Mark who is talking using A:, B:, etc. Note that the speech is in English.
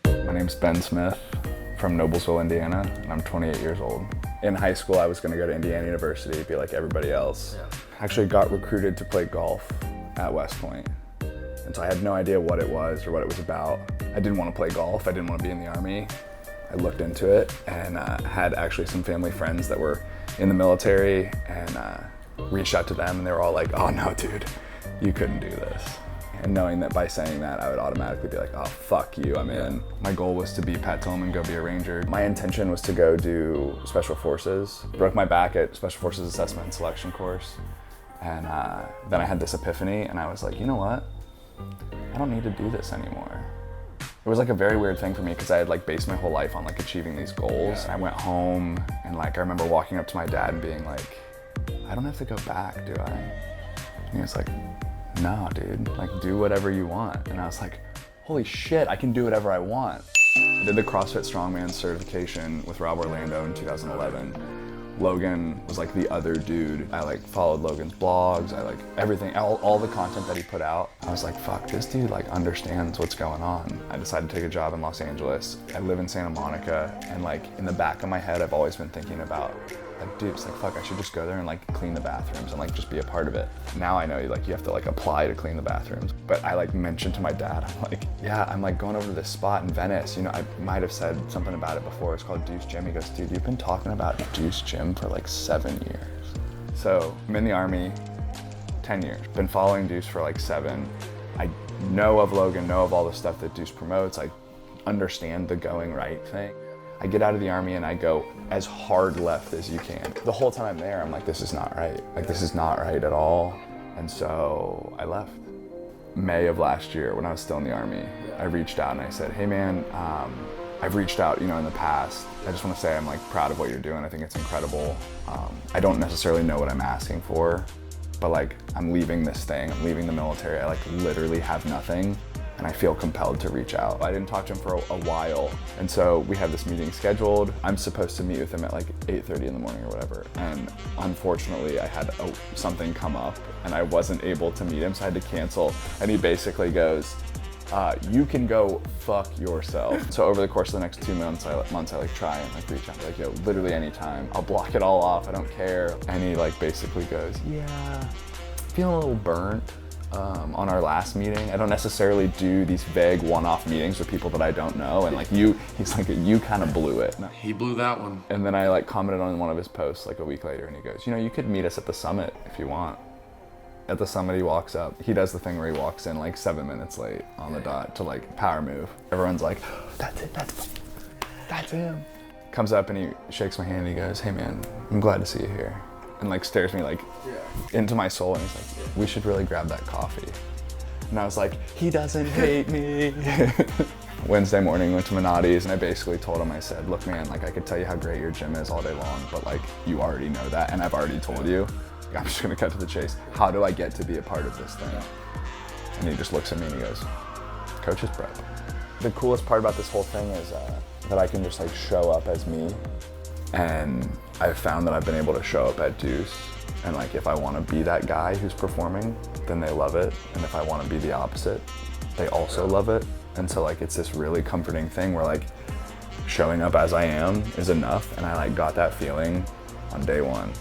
A: My name's Ben Smith from Noblesville, Indiana, and I'm 28 years old. In high school, I was gonna go to Indiana University, be like everybody else. Actually got recruited to play golf at West Point. And so I had no idea what it was or what it was about. I didn't want to play golf, I didn't want to be in the Army. I looked into it and had actually some family friends that were in the military and reached out to them and they were all like, oh no dude, you couldn't do this. And knowing that by saying that, I would automatically be like, oh, fuck you, I'm in. My goal was to be Pat Tillman, go be a Ranger. My intention was to go do Special Forces. Broke my back at Special Forces Assessment and Selection course. And then I had this epiphany and I was like, you know what? I don't need to do this anymore. It was like a very weird thing for me because I had like based my whole life on like achieving these goals. I went home and like I remember walking up to my dad and being like, I don't have to go back, do I? And he was like, no, dude, like do whatever you want. And I was like, holy shit, I can do whatever I want. I did the CrossFit Strongman certification with Rob Orlando in 2011. Logan was like the other dude. I like followed Logan's blogs, I like everything, all the content that he put out. I was like, fuck, this dude like understands what's going on. I decided to take a job in Los Angeles. I live in Santa Monica and like in the back of my head, I've always been thinking about like, dude, it's like, fuck, I should just go there and like clean the bathrooms and like just be a part of it. Now I know like you have to like apply to clean the bathrooms. But I like mentioned to my dad, I'm like, yeah, I'm like going over to this spot in Venice. You know, I might have said something about it before. It's called DEUCE Gym. He goes, dude, you've been talking about DEUCE Gym for like 7 years. So I'm in the Army, 10 years. Been following DEUCE for like 7. I know of Logan, know of all the stuff that DEUCE promotes. I understand the going right thing. I get out of the Army and I go as hard left as you can. The whole time I'm there, I'm like, this is not right. Like, this is not right at all. And so I left. May of last year, when I was still in the Army, I reached out and I said, hey man, I've reached out, you know, in the past. I just want to say I'm like proud of what you're doing. I think it's incredible. I don't necessarily know what I'm asking for, but like I'm leaving this thing, I'm leaving the military. I like literally have nothing. And I feel compelled to reach out. I didn't talk to him for a while. And so we have this meeting scheduled. I'm supposed to meet with him at like 8:30 in the morning or whatever. And unfortunately I had something come up and I wasn't able to meet him, so I had to cancel. And he basically goes, you can go fuck yourself. So over the course of the next 2 months, I like try and like reach out, like, yo, literally anytime. I'll block it all off, I don't care. And he like basically goes, yeah, feeling a little burnt. On our last meeting. I don't necessarily do these vague one-off meetings with people that I don't know, and like he's like, you kind of blew it.
B: He blew that one.
A: And then I like commented on one of his posts like a week later and he goes, you know, you could meet us at the summit if you want. At the summit he walks up, he does the thing where he walks in like 7 minutes late on the dot to like power move. Everyone's like, that's it, that's him. Comes up and he shakes my hand and he goes, hey man, I'm glad to see you here. And like stares me like into my soul and he's like, we should really grab that coffee. And I was like, he doesn't hate me. Wednesday morning, went to Minotti's and I basically told him, I said, look man, like I could tell you how great your gym is all day long, but like you already know that and I've already told you. I'm just gonna cut to the chase. How do I get to be a part of this thing? And he just looks at me and he goes, coach's prep. The coolest part about this whole thing is that I can just like show up as me. And I've found that I've been able to show up at DEUCE and like if I want to be that guy who's performing, then they love it. And if I want to be the opposite, they also love it. And so like it's this really comforting thing where like showing up as I am is enough. And I like got that feeling on day one.